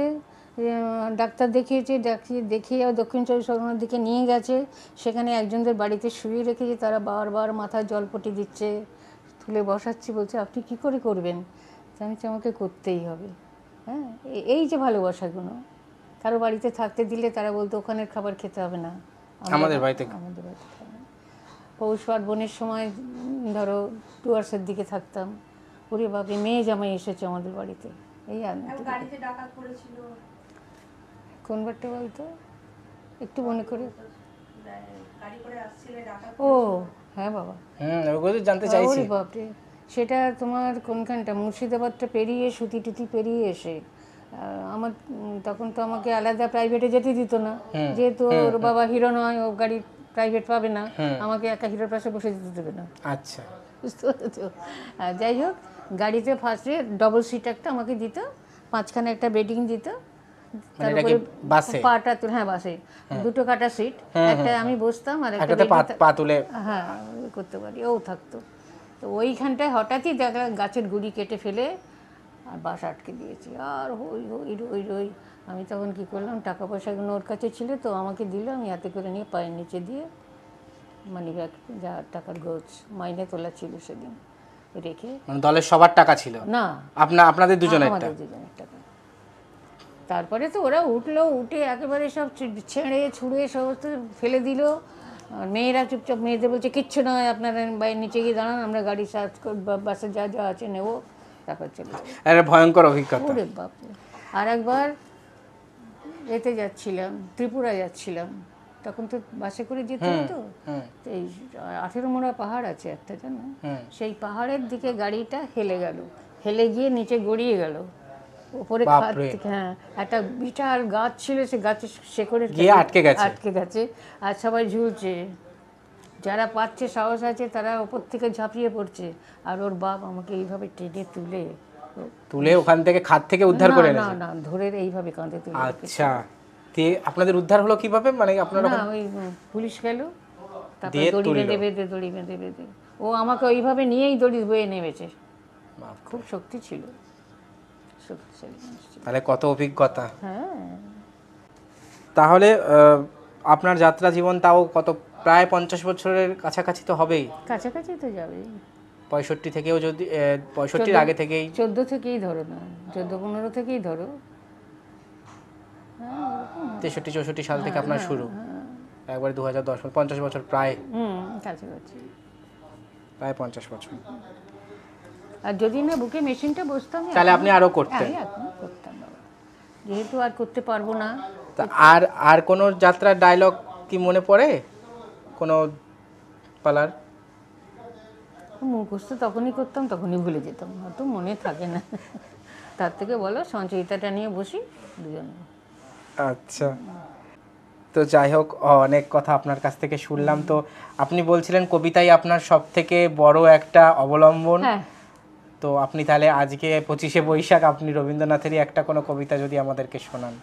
ডাক্তার দেখিয়ে দক্ষিণ 24 পরগনার দিকে নিয়ে গেছে, সেখানে একজনদের বাড়িতে শুয়ে রেখেছে, তারা বারবার মাথায় জলপটি দিচ্ছে, তুলে বসাচ্ছি, বলছে আপনি কি করে করবেন? আমি আমাকে করতেই হবে। হ্যাঁ, এই যে ভালোবাসাগুলো, কারো বাড়িতে থাকতে দিলে তারা বলতো ওখানের খাবার খেতে হবে না, আমাদের বাড়িতে খাবে। পৌষ পার্বণের সময় ধরো ডুয়ার্সের দিকে থাকতাম, ওরে বাপরে মেয়ে জামাই এসেছে আমাদের বাড়িতে, এই কোন বারটা বলতো, একটু মনে করে। ও হ্যাঁ বাবা, ওগুলো জানতে চাইছি। বাপরে, সেটা তোমার কোনখানটা, মুর্শিদাবাদটা পেরিয়ে, সুতি টুতি পেরিয়ে এসে আমার তখন তো আমাকে আলাদা প্রাইভেটে যেতে দিত না, যেহেতু ওর বাবা হিরো নয়, ও গাড়ি প্রাইভেট পাবে না, আমাকে একা হিরোর পাশে বসে যেতে দেবে না। আচ্ছা, বুঝতে পেরেছো? আর যাই হোক, গাড়িতে ফার্স্টে ডবল সিট একটা আমাকে দিত, মাঝখানে একটা বেডিং দিত, তার উপরে পাটা তুলে, হ্যাঁ বাসে দুটো কাটা সিট, একটা আমি বসতাম আর একটা পা তুলে হ্যাঁ করতে পারি, ও থাকতো। তো ওইখানটায় হঠাৎই দেখা গাছের গুড়ি কেটে ফেলে আর বাস আটকে দিয়েছি, আর হই হই রই রই। আমি তখন কী করলাম, টাকা পয়সাগুলো ওর কাছে ছিল তো আমাকে দিল, আমি হাতে করে নিয়ে পায়ের নিচে দিয়ে মানি ব্যাগ, যা টাকার গোছ মাইনে তোলা ছিল সেদিন, রেখে। মানে দলের সবার টাকা ছিল না, আপনাদের দুজনের টাকা। তারপরে তো ওরা উঠলো, উঠে একেবারে সব ছেড়ে ছুঁড়ে সমস্ত ফেলে দিল। আর মেয়েরা চুপচাপ, মেয়েদের বলছে কিচ্ছু নয়, আপনারা বাইরে নিচে গিয়ে দাঁড়ান, আমরা গাড়ি সার্চ বাসে যা যা আছে নেবো, তারপর চলে যাবো। ভয়ঙ্কর অভিজ্ঞতা। ওরে বাপরে! আর একবার এতে যাচ্ছিলাম, ত্রিপুরা যাচ্ছিলাম, তখন তো বাসে করে যেতে হতো। এই 18 মোড়া পাহাড় আছে একটা, জানো? সেই পাহাড়ের দিকে গাড়িটা হেলে গেল, হেলে গিয়ে নিচে গড়িয়ে গেল উপরে খাদ থেকে। হ্যাঁ, একটা বিশাল গাছ ছিল, সে গাছের শেকড়ে আটকে গেছে, আর সবাই ঝুলছে। যারা পাচ্ছে, সাহস আছে, তারা ওপর থেকে ঝাঁপিয়ে পড়ছে, আর ওর বাপ আমাকে এইভাবে টেনে তুলে ওখান থেকে খাদ থেকে উদ্ধার করে না না ধরে এইভাবে কাঁধে তুলে। আচ্ছা, আপনাদের উদ্ধার হলো কিভাবে? মানে আপনারা ওই পুলিশ গেল, তারপরে দড়ি বেঁধে ও আমাকে ওইভাবে নিয়েই দড়ি বয়ে নেমেছে। খুব শক্তি ছিল, শক্তিশালী মানুষ ছিল। তাহলে কত অভিজ্ঞতা। হ্যাঁ, তাহলে আপনার যাত্রা জীবন তাও কত, প্রায় 50 বছরের কাছাকাছি তো হবেই। কাছাকাছি তো যাবেই। 65 থেকেও, যদি 65-র আগে থেকেই, 14 থেকেই ধরো না, 14-15 থেকেই ধরো। 63-64 সাল থেকে আপনার শুরু, একবারে 2010, 50 বছর প্রায়। কাছাকাছি প্রায় 50 বছর। আর যদি না বুকে মেশিনটা বসতাম, তাহলে আপনি আরো করতেন। করতাম বাবা, যেহেতু আর করতে পারবো না। আর কোনো যাত্রার ডায়লগ কি মনে পড়ে, কোনো পালার? মুখস্থ তখনই করতাম, তখনই ভুলে যেতাম, হয়তো মনে থাকে না। তার থেকে বলো সঞ্চয়িতাটা নিয়ে বসি দুজনে। আচ্ছা, তো যাই হোক, অনেক কথা আপনার কাছ থেকে শুনলাম। তো আপনি বলছিলেন কবিতাই আপনার সব থেকে বড় একটা অবলম্বন। তো আপনি তাহলে আজকে 25শে বৈশাখ আপনি রবীন্দ্রনাথেরই একটা কোনো কবিতা যদি আমাদেরকে শোনান।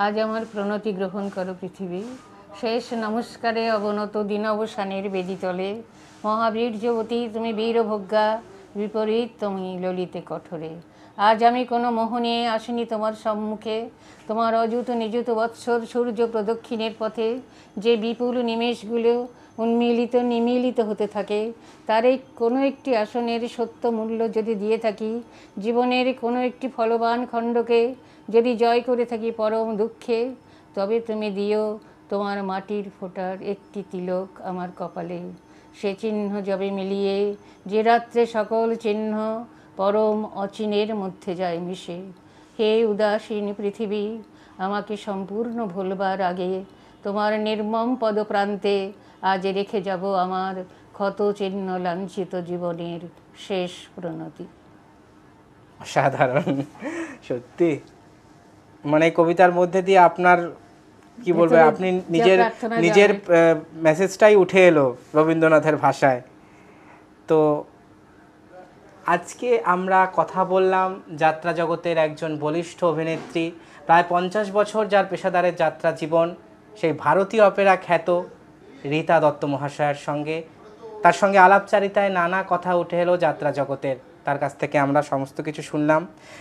আজ আমার প্রণতি গ্রহণ করো পৃথিবী, শেষ নমস্কারে অবনত দিন অবসানের বেদিতলে, মহাবীর্যবতী তুমি বীরভোগ্যা, বিপরীত তুমি ললিতে কঠোরে। আজ আমি কোনো মোহ নিয়ে আসিনি তোমার সম্মুখে, তোমার অযুত নিযুত বৎসর সূর্য প্রদক্ষিণের পথে যে বিপুল নিমেষগুলো নিমিলিত হতে থাকে, তার এই কোনো একটি আসনের সত্য মূল্য যদি দিয়ে থাকি, জীবনের কোনো একটি ফলবান খণ্ডকে যদি জয় করে থাকি পরম দুঃখে, তবে তুমি দিও তোমার মাটির ফোঁটার একটি তিলক আমার কপালে। সে চিহ্ন যবে মিলিয়ে যে রাত্রে সকল চিহ্ন পরম অচিনের মধ্যে যায় মিশে। হে উদাসীন পৃথিবী, আমাকে সম্পূর্ণ ভুলবার আগে তোমার নির্মম পদপ্রান্তে আজ রেখে যাব আমার ক্ষত চিহ্ন লাঞ্ছিত জীবনের শেষ প্রণতি। অসাধারণ, সত্যি। মানে কবিতার মধ্যে দিয়ে আপনার কি বলবো, আপনি নিজের মেসেজটাই উঠে এলো রবীন্দ্রনাথের ভাষায়। তো আজকে আমরা কথা বললাম যাত্রা জগতের একজন বলিষ্ঠ অভিনেত্রী, প্রায় 50 বছর যার পেশাদারের যাত্রা জীবন, সেই ভারতীয় অপেরা খ্যাত রীতা দত্ত মহাশয়ের সঙ্গে। তার সঙ্গে আলাপচারিতায় নানা কথা উঠে এলো যাত্রা জগতের, তার কাছ থেকে আমরা সমস্ত কিছু শুনলাম।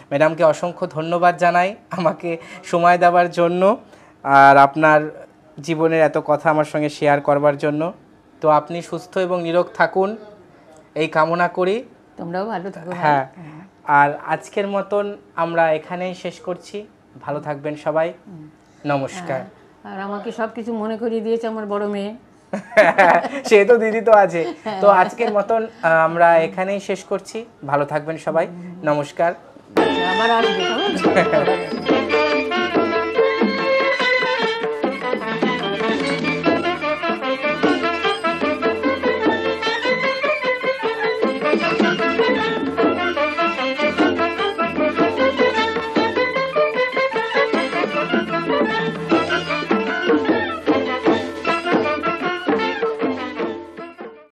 ম্যাডামকে অসংখ্য ধন্যবাদ জানাই আমাকে সময় দেওয়ার জন্য, আর আপনার জীবনের এত কথা আমার সঙ্গে শেয়ার করবার জন্য। তো আপনি সুস্থ এবং নিরোগ থাকুন এই কামনা করি। তোমরাও ভালো থাকো। হ্যাঁ, আর আজকের মতন আমরা এখানেই শেষ করছি। ভালো থাকবেন সবাই, নমস্কার। আর আমাকে সব কিছু মনে করিয়ে দিয়েছে আমার বড় মেয়ে। সে তো দিদি তো আছে। তো আজকের মতন আমরা এখানেই শেষ করছি। ভালো থাকবেন সবাই, নমস্কার। আবার আসবে।